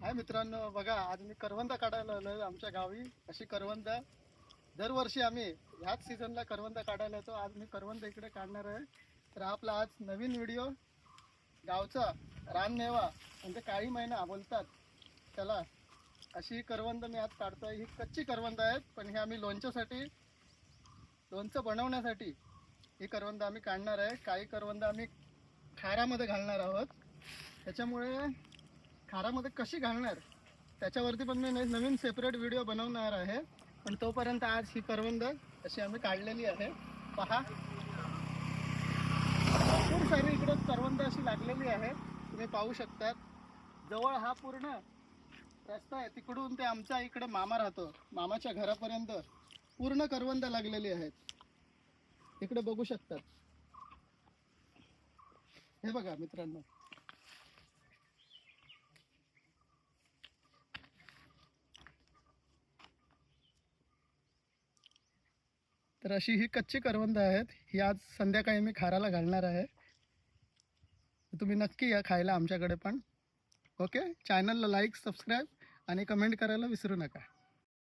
हाय मित्रांनो, बघा आज मी करवंद काढायला आलोय आमच्या गावी. अशी करवंद दरवर्षी आम्ही ह्याच सीझनला करवंद काढायला येतो. आज मी करवंद इकडे काढणार आहे. तर आपला आज नवीन व्हिडिओ, गावचा रानमेवा म्हणजे काळी मैना बोलतात त्याला, अशी करवंद मी आज काढतोय. ही कच्ची करवंद आहेत, पण हे आम्ही लोणचं बनवण्यासाठी ही करवंद आम्ही काढणार आहे. काही करवंद आम्ही खारामध्ये घालणार आहोत, त्याच्यामुळे खारामध्ये कशी घालणार त्याच्यावरती पण मी नवीन सेपरेट व्हिडिओ बनवणार आहे. पण तोपर्यंत आज ही करवंद अशी आम्ही काढलेली आहे. पहा, भरपूर सारी इकडे करवंद अशी लागलेली आहे, तुम्ही पाहू शकतात. जवळ हा पूर्ण रस्ता आहे, तिकडून ते आमच्या इकडे मामा राहतो, मामाच्या घरापर्यंत पूर्ण करवंद लागलेली आहेत. इकडे बघू शकतात. हे बघा मित्रांनो, तर अशी ही कच्ची करवंद आहेत. ही आज संध्याकाळी मी खाराला घालणार आहे. तुम्ही नक्की या खायला आमच्याकडे पण. ओके, चॅनलला लाईक, सबस्क्राईब आणि कमेंट करायला विसरू नका.